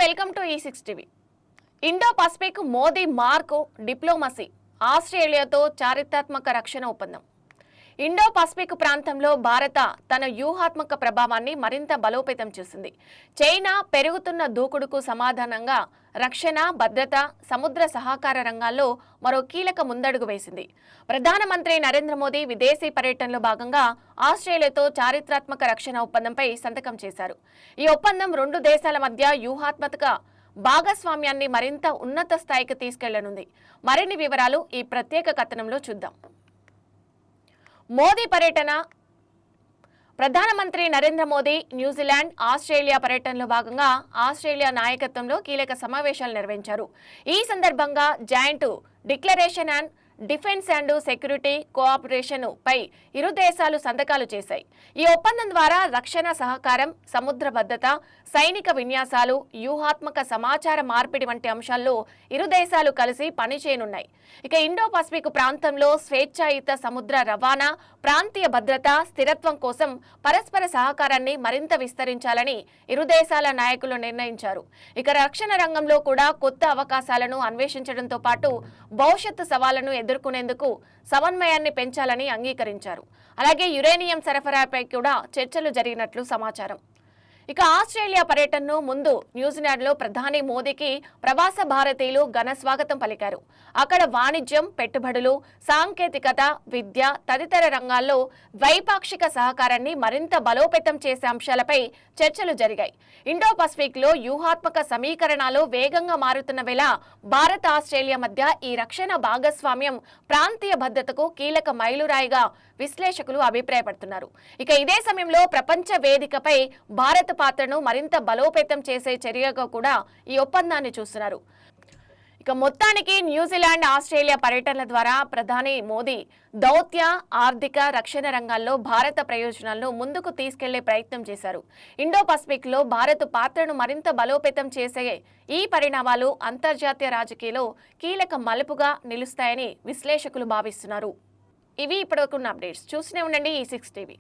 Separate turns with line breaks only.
Welcome to ఈ6 TV. Indo Pacific Modi mark diplomacy ఆస్ట్రేలియాతో చారిత్రాత్మక రక్షణ ఒప్పందం. ఇండో పసిఫిక్ ప్రాంతంలో భారత తన వ్యూహాత్మక ప్రభావాన్ని మరింత బలోపేతం చేసింది. చైనా పెరుగుతున్న దూకుడుకు సమాధానంగా రక్షణ, భద్రత, సముద్ర సహకార రంగాల్లో మరో కీలక ముందడుగు వేసింది. ప్రధానమంత్రి నరేంద్ర మోదీ విదేశీ పర్యటనలో భాగంగా ఆస్ట్రేలియాతో చారిత్రాత్మక రక్షణ ఒప్పందంపై సంతకం చేశారు. ఈ ఒప్పందం రెండు దేశాల మధ్య వ్యూహాత్మక భాగస్వామ్యాన్ని మరింత ఉన్నత స్థాయికి తీసుకెళ్లనుంది. మరిన్ని వివరాలు ఈ ప్రత్యేక కథనంలో చూద్దాం. మోదీ పర్యటన. ప్రధానమంత్రి నరేంద్ర మోదీ న్యూజిలాండ్, ఆస్ట్రేలియా పర్యటనలో భాగంగా ఆస్ట్రేలియా నాయకత్వంలో కీలక సమావేశాలు నిర్వహించారు. ఈ సందర్భంగా joint declaration and defence and security cooperation పై ఇరు దేశాలు సంతకాలు చేశాయి. ఈ ఒప్పందం ద్వారా రక్షణ సహకారం, సముద్ర భద్రత, సైనిక విన్యాసాలు, వ్యూహాత్మక సమాచార మార్పిడి వంటి అంశాల్లో ఇరు దేశాలు కలిసి పనిచేయనున్నాయి. ఇక ఇండో పసిఫిక్ ప్రాంతంలో స్వేచ్ఛాయుత సముద్ర రవాణా, ప్రాంతీయ భద్రత, స్థిరత్వం కోసం పరస్పర సహకారాన్ని మరింత విస్తరించాలని ఇరు దేశాల నాయకులు నిర్ణయించారు. ఇక రక్షణ రంగంలో కూడా కొత్త అవకాశాలను అన్వేషించడంతో పాటు భవిష్యత్తు సవాళ్లను ఎదుర్కొనేందుకు సమన్వయాన్ని పెంచాలని అంగీకరించారు. అలాగే యురేనియం సరఫరాపై కూడా చర్చలు జరిగినట్లు సమాచారం. ఇక ఆస్ట్రేలియా పర్యటనను ముందు న్యూజిలాండ్లో ప్రధాని మోదీకి ప్రవాస భారతీయులు ఘన స్వాగతం పలికారు. అక్కడ వాణిజ్యం, పెట్టుబడులు, సాంకేతికత, విద్య తదితర రంగాల్లో ద్వైపాక్షిక సహకారాన్ని మరింత బలోపేతం చేసే అంశాలపై చర్చలు జరిగాయి. ఇండో పసిఫిక్ లో వ్యూహాత్మక సమీకరణాలు వేగంగా మారుతున్న వేళ భారత్, ఆస్ట్రేలియా మధ్య ఈ రక్షణ భాగస్వామ్యం ప్రాంతీయ భద్రతకు కీలక మైలురాయిగా విశ్లేషకులు అభిప్రాయపడుతున్నారు. ఇక ఇదే సమయంలో ప్రపంచ వేదికపై భారత పాత్రను మరింత బలోపేతం చేసే చర్యగా కూడా ఈ ఒప్పందాన్ని చూస్తున్నారు. ఇక మొత్తానికి న్యూజిలాండ్, ఆస్ట్రేలియా పర్యటనల ద్వారా ప్రధాని మోదీ దౌత్య, ఆర్థిక, రక్షణ రంగాల్లో భారత ప్రయోజనాలను ముందుకు తీసుకెళ్లే ప్రయత్నం చేశారు. ఇండో పసిఫిక్ లో భారత్ పాత్రను మరింత బలోపేతం చేసే ఈ పరిణామాలు అంతర్జాతీయ రాజకీయాల్లో కీలక మలుపుగా నిలుస్తాయని విశ్లేషకులు భావిస్తున్నారు. ఇవి ఇప్పటివరకున్న అప్డేట్స్. చూస్తూనే ఉండండి ఈ6 టీవీ.